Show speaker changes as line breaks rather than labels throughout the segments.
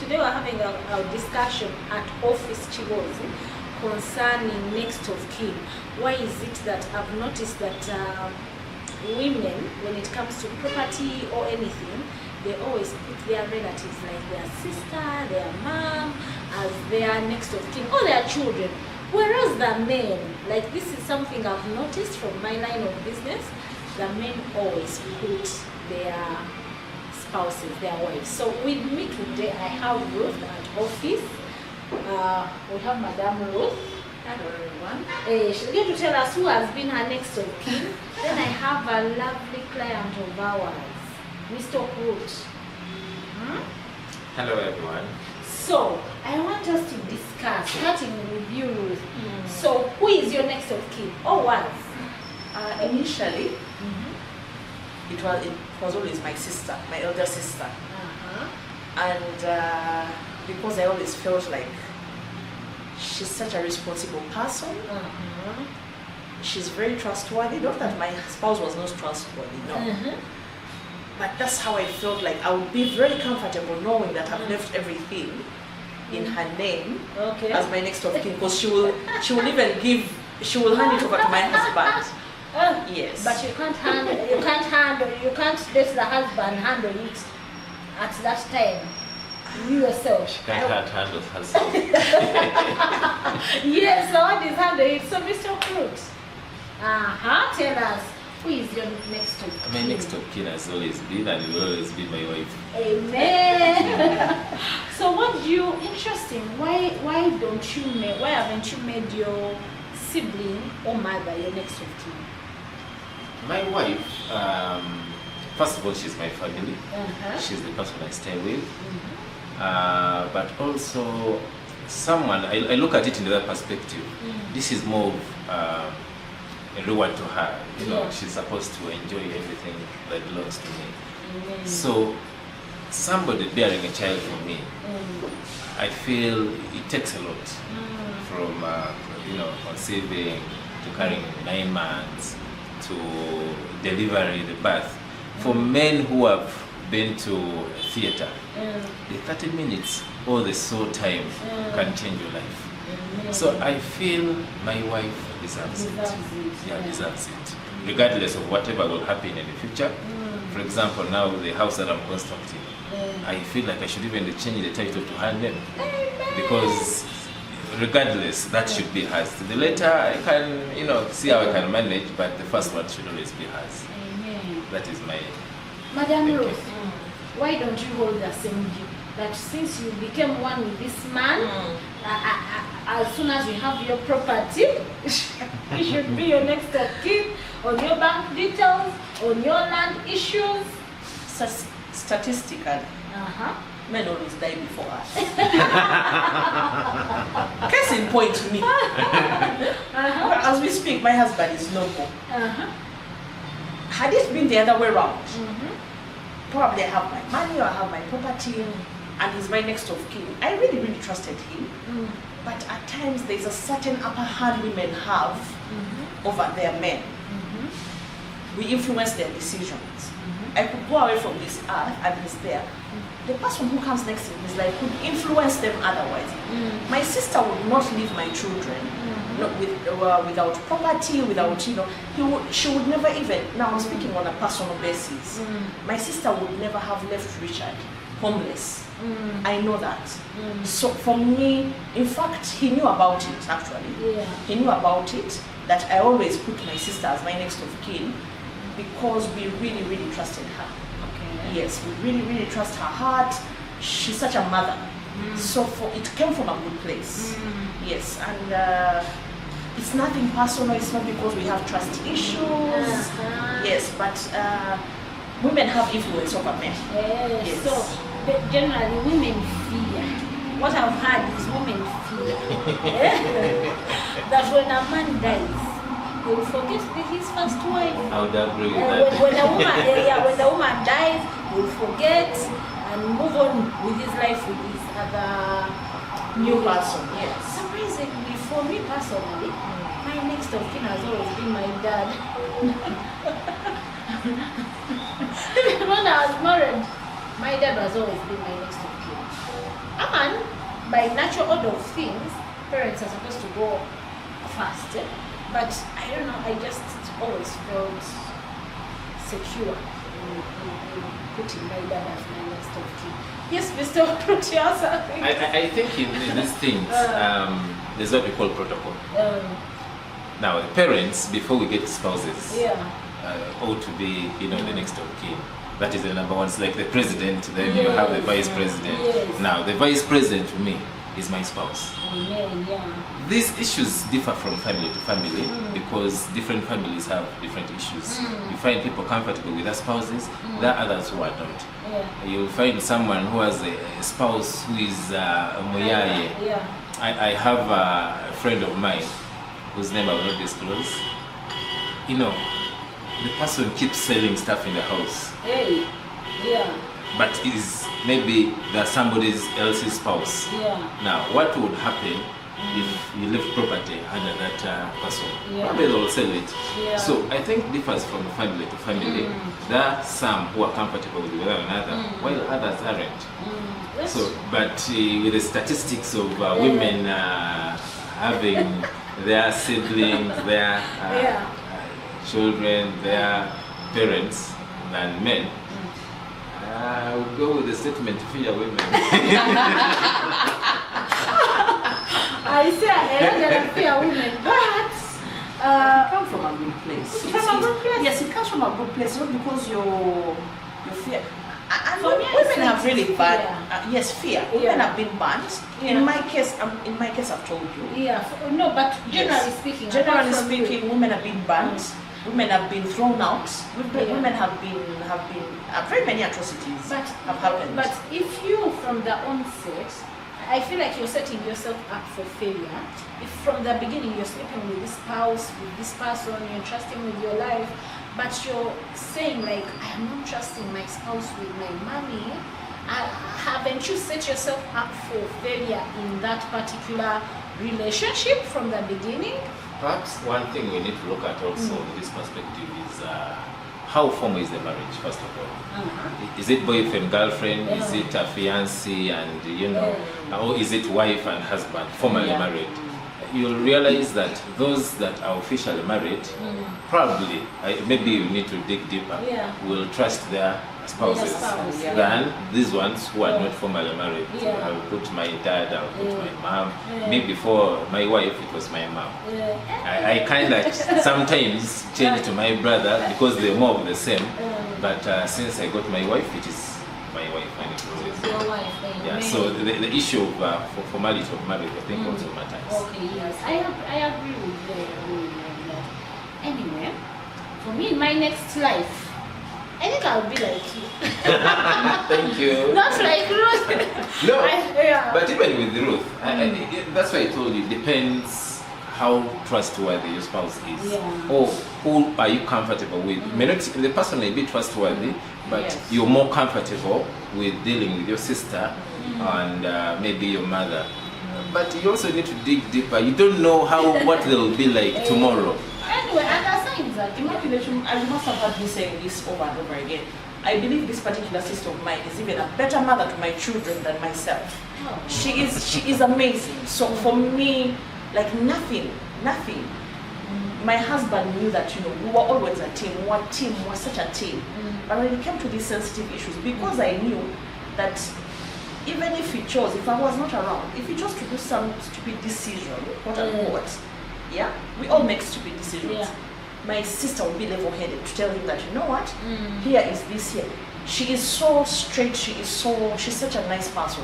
Today we're having a discussion at Office Chigozi concerning next of kin. Why is it that I've noticed that women, when it comes to property or anything, they always put their relatives like their sister, their mom, as their next of kin, or their children. Whereas the men, like this is something I've noticed from my line of business, the men always put their spouses, their wives. So with me today, I have Ruth at Office. We have Madam Ruth.
Hello everyone.
She's going to tell us who has been her next of kin. Then I have a lovely client of ours, Mr. Ruth.
Hello everyone.
So I want us to discuss, starting with you, Ruth. So who is your next of kin, or was?
Initially, it was always my sister, my elder sister. And because I always felt like she's such a responsible person, she's very trustworthy. Not that my spouse was not trustworthy, no. But that's how I felt like I would be very comfortable knowing that I've left everything in her name as my next of kin, because she will hand it over to my husband. Yes.
But you can't let the husband handle it at that time. You yourself.
Can't handle husband.
Yes, someone is handling it. So Mr. Fruit, tell us, who is your next of kin?
My next of kin has always been and will always be my wife.
Amen. So what do you, interesting, why haven't you made your sibling or mother your next of kin?
My wife, first of all, she's my family. She's the person I stay with. But also, someone, I look at it in that perspective. This is more of a reward to her. You know, she's supposed to enjoy everything that belongs to me. So, somebody bearing a child for me, I feel it takes a lot from, conceiving to carrying 9 months to delivery, the birth. For men who have been to theater, the 30 minutes or the so time can change your life. So I feel my wife deserves it. Yeah, deserves it. Regardless of whatever will happen in the future. For example, now the house that I'm constructing, I feel like I should even change the title to her name. Because regardless, that should be hers. The later I can, see how I can manage, but the first one should always be hers. That is my
Madam Ruth, why don't you hold the same view? That since you became one with this man, as soon as you have your property, it should be your next of kin, on your bank details, on your land issues.
Statistically, men always die before us. Case in point to me. As we speak, my husband is no more. Had it been the other way around, probably I have my money or I have my property and he's my next of kin. I really, really trusted him. But at times there's a certain upper hand women have over their men. We influence their decisions. I could go away from this earth and he's there. The person who comes next in his life could influence them otherwise. My sister would not leave my children without property, without, she would never even, now I'm speaking on a personal basis, my sister would never have left Richard homeless. I know that. So for me, in fact, he knew about it actually. He knew about it, that I always put my sister as my next of kin because we really, really trusted her. Yes, we really, really trust her heart. She's such a mother. So it came from a good place. Yes, and it's nothing personal. It's not because we have trust issues. Yes, but women have influence over men. Yes.
So generally women fear. What I've heard is women fear that when a man dies, he will forget his first wife.
I would agree with that.
When the woman dies, he will forget and move on with his life with his other
New person. Yes.
Surprisingly, for me personally, my next of kin has always been my dad. Even when I was married, my dad has always been my next of kin. by natural order of things, parents are supposed to go first. But I don't know, I just always felt secure in putting my dad as my next of kin. Yes, Mr. Proteasa.
I think in these things, there's what we call protocol. Now, the parents, before we get spouses, ought to be, the next of kin. That is the number one. It's like the president, then you have the vice president.
Yes.
Now, the vice president to me is my spouse.
Amen,
These issues differ from family to family because different families have different issues. You find people comfortable with their spouses, there are others who are not. You'll find someone who has a spouse who is a moyaye. I have a friend of mine whose name I will not disclose. The person keeps selling stuff in the house. But is maybe that's somebody else's spouse. Now, what would happen if you leave property under that person? Probably they'll sell it. So I think it differs from family to family. There are some who are comfortable with one another, while others aren't. So, but with the statistics of women having their siblings, their children, their parents, than men, I would go with the statement fear women.
I say I fear women, but
come from a good place.
From a good place?
Yes, it comes from a good place, not because you fear. And
For me,
women
it's
have really
fear.
bad. Yes, fear. Women have been burnt. In my case, I've told you.
No, but generally
Yes.
speaking,
Generally
apart from you,
speaking, women have been burnt. Women have been thrown out. Women have been very many atrocities
But
have happened.
But if you, from the onset, I feel like you're setting yourself up for failure. If from the beginning you're sleeping with this spouse, with this person, you're trusting with your life, but you're saying like, I am not trusting my spouse with my money, haven't you set yourself up for failure in that particular relationship from the beginning?
Perhaps one thing we need to look at also in this perspective is how formal is the marriage, first of all. Is it boyfriend, girlfriend? Is it a fiancé and, or is it wife and husband, formally married? You'll realize that those that are officially married, probably, maybe you need to dig deeper, will trust their spouses than these ones who are not formally married. I'll put my dad, I'll put my mom. Maybe before my wife, it was my mom. I kind of sometimes change to my brother because they're more of the same. But since I got my wife, it is my wife. And it was
Your wife,
yeah. So the issue of formality of marriage, I think, also matters.
Okay, yes, I agree with that. Anyway, for me in my next life, I think I'll be like you.
Thank you.
Not like Ruth.
No, but even with Ruth, that's why I told you, it depends how trustworthy your spouse is. Or who are you comfortable with? The person may be trustworthy, but you're more comfortable with dealing with your sister and maybe your mother. But you also need to dig deeper. You don't know what they'll be like tomorrow.
Anyway, and signs that
Immaculation, I must have heard me saying this over and over again. I believe this particular sister of mine is even a better mother to my children than myself. She is amazing. So for me, like nothing. My husband knew that, we were always a team. We were such a team. But when it came to these sensitive issues, because I knew that even if he chose, if I was not around, if he chose to do some stupid decision, quote unquote, we all make stupid decisions. My sister would be level-headed to tell him that, you know what, here is this here. She is so straight, she's such a nice person.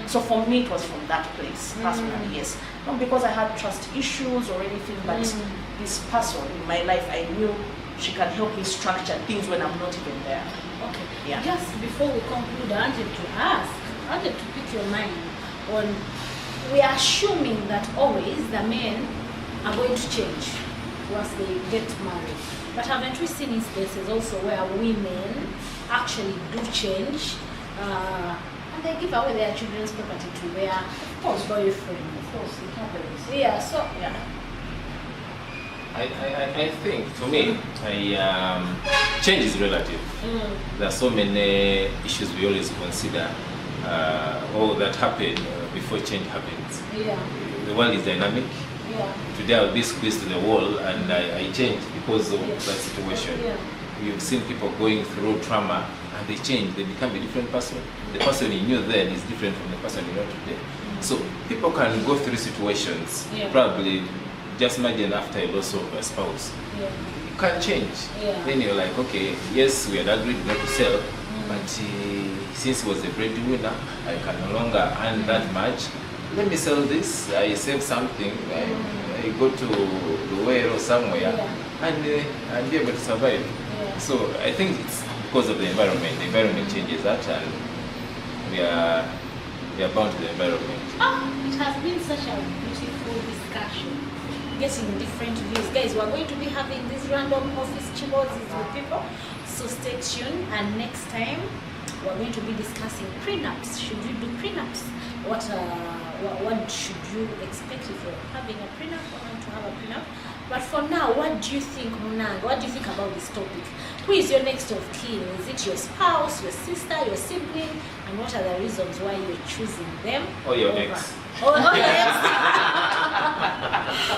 So for me, it was from that place, personally, yes. Not because I had trust issues or anything, but this person in my life, I knew she can help me structure things when I'm not even there.
Okay. Just before we conclude, I wanted to pick your mind on, we are assuming that always the men are going to change once they get married. But haven't we seen instances also where women actually do change and they give away their children's property to their boyfriend?
Of course, it happens.
I think, to me, change is relative. There are so many issues we always consider that happen before change happens.
Yeah.
The world is dynamic.
Yeah.
Today I'll be squeezed to the wall and I change because of
Yeah.
that situation.
Yeah.
You've seen people going through trauma and they change, they become a different person. The person you knew then is different from the person you know today. So people can go through situations,
Yeah.
probably just imagine after a loss of a spouse.
Yeah.
You can change.
Yeah.
Then you're like, okay, yes, we had agreed not to sell, but since he was a breadwinner, I can no longer earn that much. Let me sell this. I save something. I go to the whale or somewhere, and I'll be able to survive.
Yeah.
So I think it's because of the environment. The environment changes that, and we are bound to the environment.
It has been such a beautiful discussion, getting different views. Guys, we're going to be having these random office chiboses with people, so stay tuned. And next time, we're going to be discussing prenups. Should you do prenups? What should you expect if you're having a prenup or want to have a prenup? But for now, what do you think, Munanga? What do you think about this topic? Who is your next of kin? Is it your spouse, your sister, your sibling? And what are the reasons why you're choosing them?
Or your
over-
ex.
Or your ex.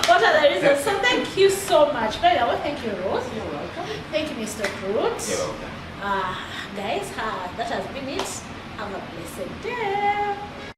What are the reasons? So thank you so much. By the way, thank you, Rose.
You're welcome.
Thank you, Mr. Fruit.
You're welcome.
Guys, that has been it. Have a blessed day.